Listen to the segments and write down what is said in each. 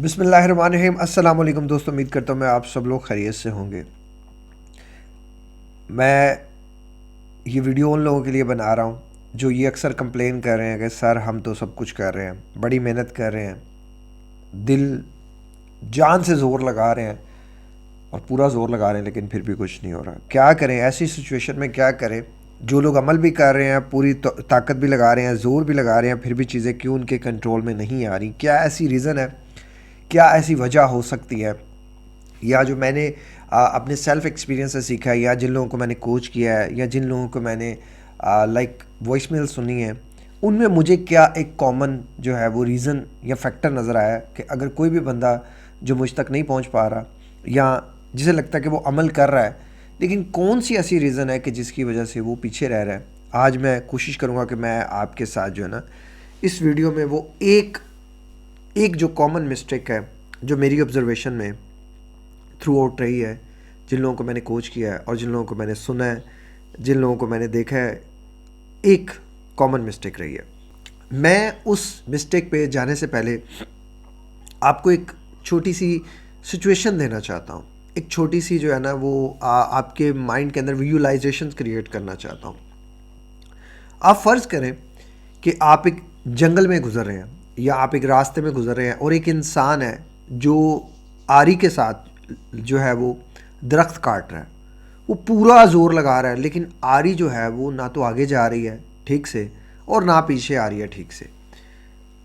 بسم اللہ الرحمن الرحیم۔ السلام علیکم دوستو، امید کرتا ہوں میں آپ سب لوگ خیریت سے ہوں گے۔ میں یہ ویڈیو ان لوگوں کے لیے بنا رہا ہوں جو یہ اکثر کمپلین کر رہے ہیں کہ سر ہم تو سب کچھ کر رہے ہیں، بڑی محنت کر رہے ہیں، دل جان سے زور لگا رہے ہیں اور پورا زور لگا رہے ہیں، لیکن پھر بھی کچھ نہیں ہو رہا۔ کیا کریں ایسی سچویشن میں؟ کیا کریں؟ جو لوگ عمل بھی کر رہے ہیں، پوری طاقت بھی لگا رہے ہیں، زور بھی لگا رہے ہیں، پھر بھی چیزیں کیوں ان کے کنٹرول میں نہیں آ رہی؟ کیا ایسی ریزن ہے؟ کیا ایسی وجہ ہو سکتی ہے؟ یا جو میں نے اپنے سیلف ایکسپیرینس سے سیکھا ہے، یا جن لوگوں کو میں نے کوچ کیا ہے، یا جن لوگوں کو میں نے لائک وائس میل سنی ہے، ان میں مجھے کیا ایک کامن جو ہے وہ ریزن یا فیکٹر نظر آیا ہے کہ اگر کوئی بھی بندہ جو مجھ تک نہیں پہنچ پا رہا، یا جسے لگتا ہے کہ وہ عمل کر رہا ہے لیکن کون سی ایسی ریزن ہے کہ جس کی وجہ سے وہ پیچھے رہ رہا ہے، آج میں کوشش کروں گا کہ میں آپ کے ساتھ جو ہے نا اس ویڈیو میں وہ ایک جو کامن مسٹیک ہے جو میری آبزرویشن میں تھرو آؤٹ رہی ہے، جن لوگوں کو میں نے کوچ کیا ہے اور جن لوگوں کو میں نے سنا ہے، جن لوگوں کو میں نے دیکھا ہے، ایک کامن مسٹیک رہی ہے۔ میں اس مسٹیک پہ جانے سے پہلے آپ کو ایک چھوٹی سی سچویشن دینا چاہتا ہوں، ایک چھوٹی سی جو ہے نا وہ آپ کے مائنڈ کے اندر ویژولائزیشن کریٹ کرنا چاہتا ہوں۔ آپ فرض کریں کہ آپ ایک جنگل میں گزر رہے ہیں، یا آپ ایک راستے میں گزر رہے ہیں اور ایک انسان ہے جو آری کے ساتھ جو ہے وہ درخت کاٹ رہا ہے، وہ پورا زور لگا رہا ہے، لیکن آری جو ہے وہ نہ تو آگے جا رہی ہے ٹھیک سے اور نہ پیچھے آ رہی ہے ٹھیک سے۔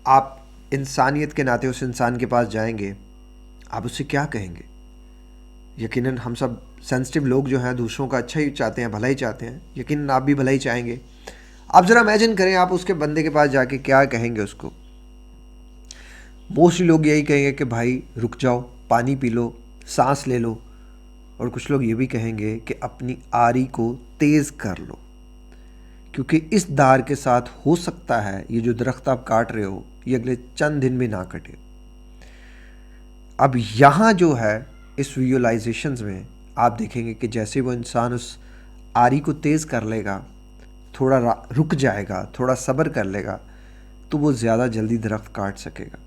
آپ انسانیت کے ناطے اس انسان کے پاس جائیں گے، آپ اس سے کیا کہیں گے؟ یقیناً ہم سب سینسٹیو لوگ جو ہیں دوسروں کا اچھا ہی چاہتے ہیں، بھلا ہی چاہتے ہیں، یقیناً آپ بھی بھلا ہی چاہیں گے۔ آپ ذرا امیجن کریں آپ اس کے بندے کے پاس جا کے کیا کہیں گے اس کو؟ موسٹلی لوگ یہی کہیں گے کہ بھائی رک جاؤ، پانی پی لو، سانس لے لو، اور کچھ لوگ یہ بھی کہیں گے کہ اپنی آری کو تیز کر لو، کیونکہ اس دھار کے ساتھ ہو سکتا ہے یہ جو درخت آپ کاٹ رہے ہو یہ اگلے چند دن بھی نہ کٹے۔ اب یہاں جو ہے اس ویژولائزیشنز میں آپ دیکھیں گے کہ جیسے وہ انسان اس آری کو تیز کر لے گا، تھوڑا رک جائے گا، تھوڑا صبر کر لے گا، تو وہ زیادہ جلدی درخت کاٹ سکے گا،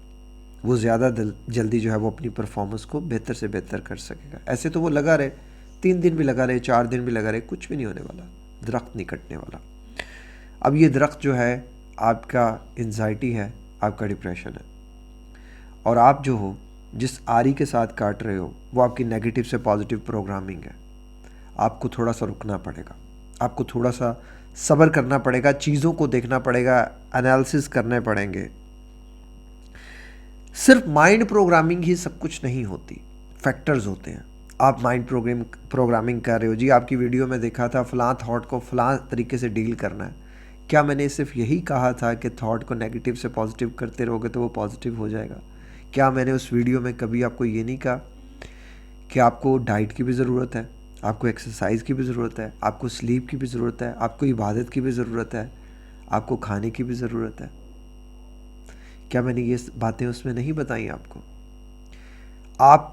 وہ زیادہ جلدی جو ہے وہ اپنی پرفارمنس کو بہتر سے بہتر کر سکے گا۔ ایسے تو وہ لگا رہے، 3 دن بھی لگا رہے، 4 دن بھی لگا رہے، کچھ بھی نہیں ہونے والا، درخت نہیں کٹنے والا۔ اب یہ درخت جو ہے آپ کا انزائٹی ہے، آپ کا ڈپریشن ہے، اور آپ جو ہو جس آری کے ساتھ کاٹ رہے ہو وہ آپ کی نیگیٹو سے پازیٹیو پروگرامنگ ہے۔ آپ کو تھوڑا سا رکنا پڑے گا، آپ کو تھوڑا سا صبر کرنا پڑے گا، چیزوں کو دیکھنا پڑے گا، انالیسس کرنے پڑیں گے۔ صرف مائنڈ پروگرامنگ ہی سب کچھ نہیں ہوتی، فیکٹرز ہوتے ہیں۔ آپ مائنڈ پروگرامنگ کر رہے ہو، جی آپ کی ویڈیو میں دیکھا تھا فلاں تھاٹ کو فلاں طریقے سے ڈیل کرنا ہے۔ کیا میں نے صرف یہی کہا تھا کہ تھاٹ کو نیگیٹو سے پازیٹیو کرتے رہو گے تو وہ پازیٹیو ہو جائے گا؟ کیا میں نے اس ویڈیو میں کبھی آپ کو یہ نہیں کہا کہ آپ کو ڈائٹ کی بھی ضرورت ہے، آپ کو ایکسرسائز کی بھی ضرورت ہے، آپ کو سلیپ کی بھی ضرورت ہے، آپ کو عبادت کی بھی ضرورت ہے، آپ کو کھانے کی بھی ضرورت ہے؟ کیا میں نے یہ باتیں اس میں نہیں بتائیں آپ کو؟ آپ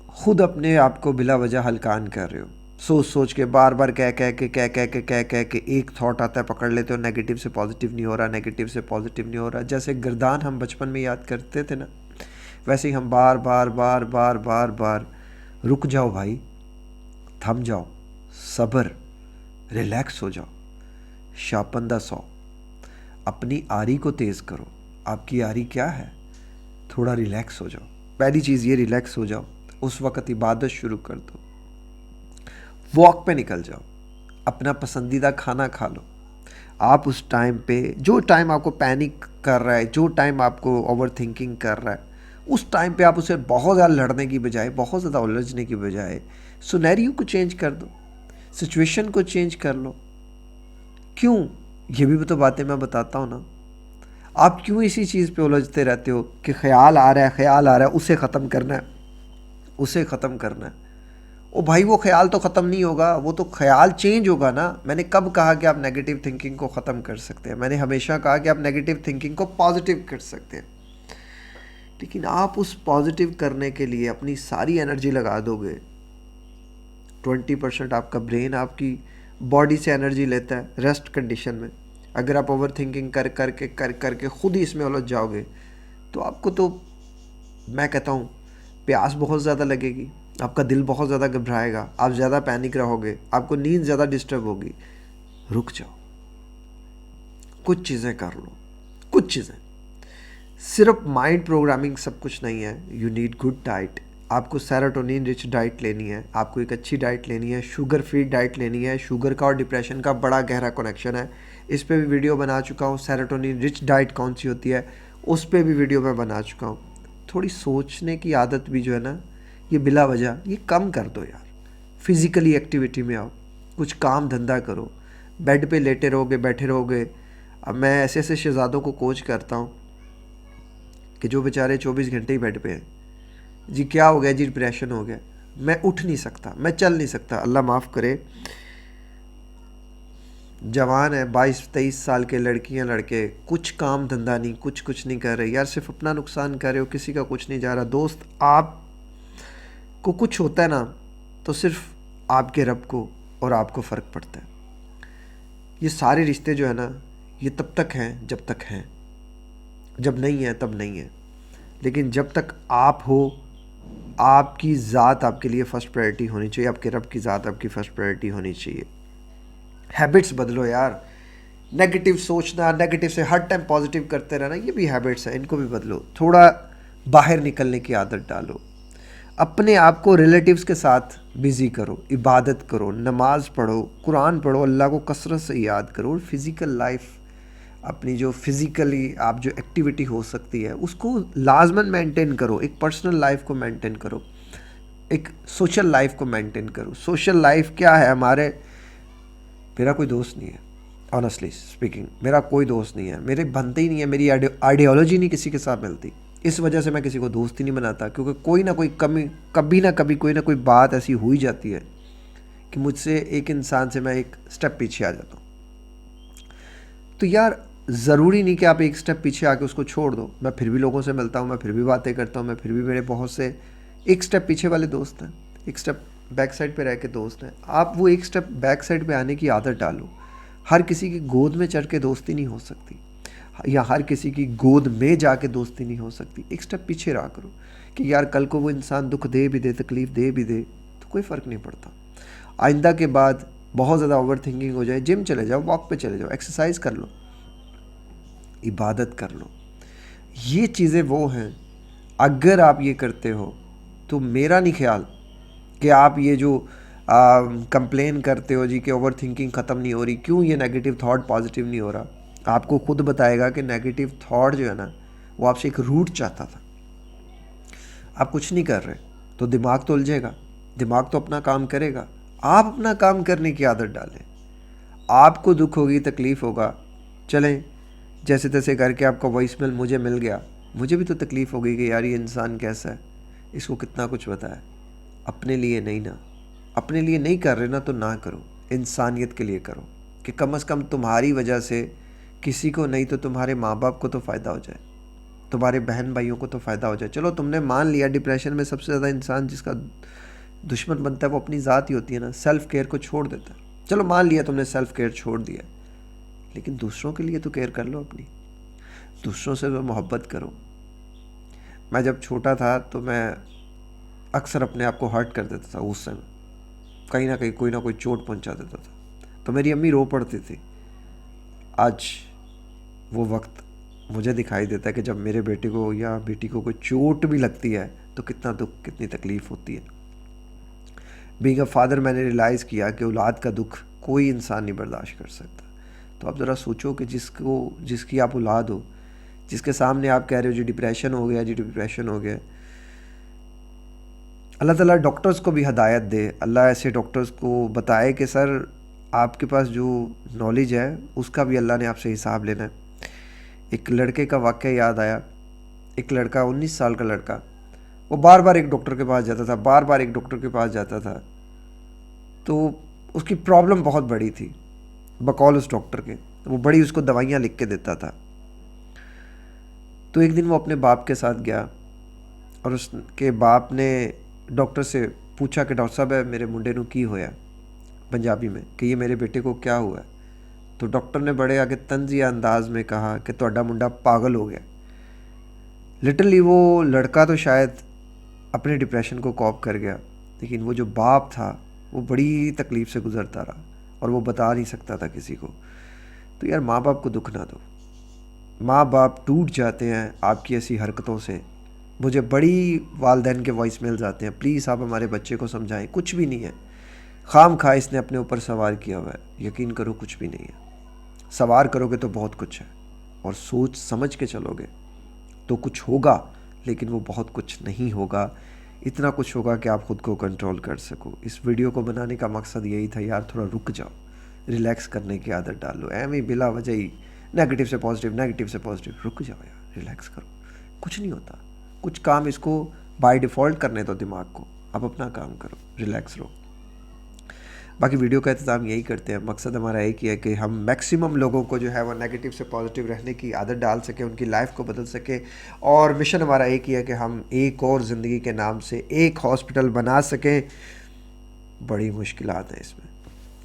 خود اپنے آپ کو بلا وجہ ہلکان کر رہے ہو، سوچ سوچ کے، بار بار کہہ کے ایک تھاٹ آتا ہے پکڑ لیتے ہو، نیگیٹو سے پازیٹیو نہیں ہو رہا، نیگیٹو سے پازیٹیو نہیں ہو رہا۔ جیسے گردان ہم بچپن میں یاد کرتے تھے نا، ویسے ہی ہم بار بار رک جاؤ بھائی، تھم جاؤ، صبر، ریلیکس ہو جاؤ، شاپندہ سو، اپنی آری کو تیز کرو۔ آپ کی آری کیا ہے؟ تھوڑا ریلیکس ہو جاؤ۔ پہلی چیز یہ، ریلیکس ہو جاؤ، اس وقت عبادت شروع کر دو، واک پہ نکل جاؤ، اپنا پسندیدہ کھانا کھا لو۔ آپ اس ٹائم پہ، جو ٹائم آپ کو پینک کر رہا ہے، جو ٹائم آپ کو اوور تھنکنگ کر رہا ہے، اس ٹائم پہ آپ اسے بہت زیادہ لڑنے کی بجائے، بہت زیادہ الجھنے کی بجائے سینیریو کو چینج کر دو، سچویشن کو چینج کر لو۔ کیوں؟ یہ بھی تو باتیں میں بتاتا ہوں نا۔ آپ کیوں اسی چیز پہ الجھتے رہتے ہو کہ خیال آ رہا ہے، اسے ختم کرنا ہے، اسے ختم کرنا ہے؟ او بھائی وہ خیال تو ختم نہیں ہوگا، وہ تو خیال چینج ہوگا نا۔ میں نے کب کہا کہ آپ نیگیٹو تھنکنگ کو ختم کر سکتے ہیں؟ میں نے ہمیشہ کہا کہ آپ نیگیٹو تھنکنگ کو پازیٹیو کر سکتے ہیں، لیکن آپ اس پازیٹیو کرنے کے لیے اپنی ساری انرجی لگا دو گے۔ 20% آپ کا برین آپ کی باڈی سے انرجی لیتا ہے ریسٹ کنڈیشن میں۔ اگر آپ اوور تھنکنگ کر کے خود ہی اس میں الجھ جاؤ گے تو آپ کو تو میں کہتا ہوں پیاس بہت زیادہ لگے گی، آپ کا دل بہت زیادہ گھبرائے گا، آپ زیادہ پینک رہو گے، آپ کو نیند زیادہ ڈسٹرب ہوگی، رک جاؤ، کچھ چیزیں کر لو، کچھ چیزیں. صرف مائنڈ پروگرامنگ سب کچھ نہیں ہے. You need good diet. آپ کو سیروٹونین رچ ڈائٹ لینی ہے، آپ کو ایک اچھی ڈائٹ لینی ہے، شوگر فری ڈائٹ لینی ہے. شوگر کا اور ڈپریشن کا بڑا گہرا کنیکشن ہے، اس پہ بھی ویڈیو بنا چکا ہوں. سیروٹونین رچ ڈائٹ کون سی ہوتی ہے اس پہ بھی ویڈیو میں بنا چکا ہوں. تھوڑی سوچنے کی عادت بھی جو ہے نا یہ بلا وجہ یہ کم کر دو یار. فزیکلی ایکٹیویٹی میں آؤ، کچھ کام دھندا کرو. بیڈ پہ لیٹے رہو گے، بیٹھے رہو گے. اب میں ایسے ایسے شہزادوں کو کوچ کرتا ہوں کہ جو بیچارے 24 گھنٹے ہی بیڈ پہ ہیں. جی کیا ہو گیا؟ جی ڈپریشن ہو گیا، میں اٹھ نہیں سکتا، میں چل نہیں سکتا. اللہ معاف کرے، جوان ہے 22-23 سال کے لڑکیاں لڑکے، کچھ کام دھندا نہیں، کچھ نہیں کر رہے یار، صرف اپنا نقصان کر رہے ہو، کسی کا کچھ نہیں جا رہا. دوست آپ کو کچھ ہوتا ہے نا تو صرف آپ کے رب کو اور آپ کو فرق پڑتا ہے. یہ سارے رشتے جو ہے نا یہ تب تک ہیں جب تک ہیں، جب نہیں ہیں تب نہیں ہیں. لیکن جب تک آپ ہو، آپ کی ذات آپ کے لیے فرسٹ پرائرٹی ہونی چاہیے، آپ کے رب کی ذات آپ کی فرسٹ پرائرٹی ہونی چاہیے. ہیبٹس بدلو یار. نیگیٹو سوچنا، نیگیٹو سے ہر ٹائم پازیٹیو کرتے رہنا، یہ بھی ہیبٹس ہیں، ان کو بھی بدلو. تھوڑا باہر نکلنے کی عادت ڈالو. اپنے آپ کو ریلیٹیوز کے ساتھ بزی کرو، عبادت کرو، نماز پڑھو، قرآن پڑھو، اللہ کو کثرت سے یاد کرو. اور فزیکل لائف، اپنی جو فزیکلی آپ جو ایکٹیویٹی ہو سکتی ہے اس کو لازماً مینٹین کرو. ایک پرسنل لائف کو مینٹین کرو، ایک سوشل لائف کو مینٹین کرو. سوشل لائف کیا ہے ہمارے؟ میرا کوئی دوست نہیں ہے، آنیسٹلی اسپیکنگ میرا کوئی دوست نہیں ہے، میرے بنتے ہی نہیں ہے، میری آئیڈیالوجی نہیں کسی کے ساتھ ملتی. اس وجہ سے میں کسی کو دوست ہی نہیں بناتا، کیونکہ کوئی نہ کوئی کبھی نہ کبھی کوئی نہ کوئی بات ایسی ہو ہی جاتی ہے کہ مجھ سے ایک انسان سے میں ایک سٹیپ پیچھے آ جاتا ہوں. تو یار ضروری نہیں کہ آپ ایک سٹیپ پیچھے آ کے اس کو چھوڑ دو. میں پھر بھی لوگوں سے ملتا ہوں، میں پھر بھی باتیں کرتا ہوں، میں پھر بھی میرے بہت سے ایک سٹیپ پیچھے والے دوست ہیں، ایک سٹیپ بیک سائڈ پہ رہ کے دوست ہیں. آپ وہ ایک سٹیپ بیک سائڈ پہ آنے کی عادت ڈالو. ہر کسی کی گود میں چڑھ کے دوستی نہیں ہو سکتی، یا ہر کسی کی گود میں جا کے دوستی نہیں ہو سکتی. ایک سٹیپ پیچھے رہا کرو کہ یار کل کو وہ انسان دکھ دے بھی دے، تکلیف دے بھی دے تو کوئی فرق نہیں پڑتا. آئندہ کے بعد بہت زیادہ اوور تھنکنگ ہو جائے، جم چلے جاؤ، واک پہ چلے جاؤ، ایکسرسائز کر لو، عبادت کر لو. یہ چیزیں وہ ہیں اگر آپ یہ کرتے ہو تو میرا نہیں خیال کہ آپ یہ جو کمپلین کرتے ہو جی کہ اوور تھنکنگ ختم نہیں ہو رہی، کیوں یہ نیگیٹو تھاٹ پازیٹیو نہیں ہو رہا. آپ کو خود بتائے گا کہ نیگیٹو تھاٹ جو ہے نا وہ آپ سے ایک روٹ چاہتا تھا. آپ کچھ نہیں کر رہے تو دماغ تو الجھے گا، دماغ تو اپنا کام کرے گا. آپ اپنا کام کرنے کی عادت ڈالیں. آپ کو دکھ ہوگی، تکلیف ہوگا، چلیں جیسے تیسے کر کے آپ کا وائس میل مجھے مل گیا. مجھے بھی تو تکلیف ہوگی کہ یار یہ انسان کیسا ہے، اس کو کتنا کچھ پتا ہے. اپنے لیے نہیں نا، اپنے لیے نہیں کر رہے نا تو نہ کرو، انسانیت کے لیے کرو کہ کم از کم تمہاری وجہ سے کسی کو نہیں تو تمہارے ماں باپ کو تو فائدہ ہو جائے، تمہارے بہن بھائیوں کو تو فائدہ ہو جائے. چلو تم نے مان لیا ڈپریشن میں سب سے زیادہ انسان جس کا دشمن بنتا ہے وہ اپنی ذات ہی ہوتی ہے نا، سیلف کیئر کو چھوڑ دیتا ہے. چلو مان لیا تم نے سیلف کیئر چھوڑ دیا، لیکن دوسروں کے لیے تو کیئر کر لو اپنی، دوسروں سے تو محبت کرو. میں جب چھوٹا تھا تو میں اکثر اپنے آپ کو ہرٹ کر دیتا تھا، غصے میں کہیں نہ کہیں کوئی نہ کوئی چوٹ پہنچا دیتا تھا تو میری امی رو پڑتی تھی. آج وہ وقت مجھے دکھائی دیتا ہے کہ جب میرے بیٹے کو یا بیٹی کو کوئی چوٹ بھی لگتی ہے تو کتنا دکھ، کتنی تکلیف ہوتی ہے. بینگ اے فادر میں نے ریلائز کیا کہ اولاد کا دکھ کوئی انسان نہیں برداشت کر سکتا. تو آپ ذرا سوچو کہ جس کی آپ اولاد ہو، جس کے سامنے آپ کہہ رہے ہو جی ڈپریشن ہو گیا، جی ڈپریشن ہو گیا. اللہ تعالیٰ ڈاکٹرز کو بھی ہدایت دے، اللہ ایسے ڈاکٹرز کو بتائے کہ سر آپ کے پاس جو نالج ہے اس کا بھی اللہ نے آپ سے حساب لینا ہے. ایک لڑکے کا واقعہ یاد آیا. ایک لڑکا 19 سال کا لڑکا، وہ بار بار ایک ڈاکٹر کے پاس جاتا تھا، بار بار ایک ڈاکٹر کے پاس جاتا تھا. تو اس کی پرابلم بہت بڑی تھی. بقول اس ڈاکٹر کے وہ بڑی اس کو دوائیاں لکھ کے دیتا تھا. تو ایک دن وہ اپنے باپ کے ساتھ گیا اور اس کے باپ نے ڈاکٹر سے پوچھا کہ ڈاکٹر صاحب میرے منڈے نو کی ہویا، پنجابی میں کہ یہ میرے بیٹے کو کیا ہوا ہے. تو ڈاکٹر نے بڑے آگے طنزیہ انداز میں کہا کہ تہاڈا منڈا پاگل ہو گیا. لٹرلی وہ لڑکا تو شاید اپنے ڈپریشن کو کوپ کر گیا، لیکن وہ جو باپ تھا وہ بڑی تکلیف سے گزرتا رہا اور وہ بتا نہیں سکتا تھا کسی کو. تو یار ماں باپ کو دکھ نہ دو. ماں باپ ٹوٹ جاتے ہیں آپ کی ایسی حرکتوں سے. مجھے بڑی والدین کے وائس میلز آتے ہیں، پلیز آپ ہمارے بچے کو سمجھائیں، کچھ بھی نہیں ہے، خام خواہ اس نے اپنے اوپر سوار کیا ہوا ہے. یقین کرو کچھ بھی نہیں ہے. سوار کرو گے تو بہت کچھ ہے، اور سوچ سمجھ کے چلو گے تو کچھ ہوگا، لیکن وہ بہت کچھ نہیں ہوگا. اتنا کچھ ہوگا کہ آپ خود کو کنٹرول کر سکو. اس ویڈیو کو بنانے کا مقصد یہی تھا یار، تھوڑا رک جاؤ، ریلیکس کرنے کی عادت ڈال لو. ایم ہی بلا وجہ ہی نیگیٹو سے پازیٹیو، نیگیٹو سے پازیٹیو. رک جاؤ یار، ریلیکس کرو، کچھ نہیں ہوتا. کچھ کام اس کو بائی ڈیفالٹ کرنے دو دماغ کو. اب اپنا کام کرو، ریلیکس رہو. باقی ویڈیو کا اختتام یہی کرتے ہیں. مقصد ہمارا ایک ہی ہے کہ ہم میکسیمم لوگوں کو جو ہے وہ نیگیٹو سے پازیٹیو رہنے کی عادت ڈال سکیں، ان کی لائف کو بدل سکے. اور مشن ہمارا ایک ہی ہے کہ ہم ایک اور زندگی کے نام سے ایک ہاسپٹل بنا سکیں. بڑی مشکلات ہیں اس میں،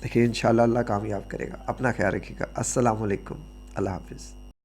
لیکن انشاءاللہ اللہ کامیاب کرے گا. اپنا خیال رکھیے گا. السلام علیکم. اللہ حافظ.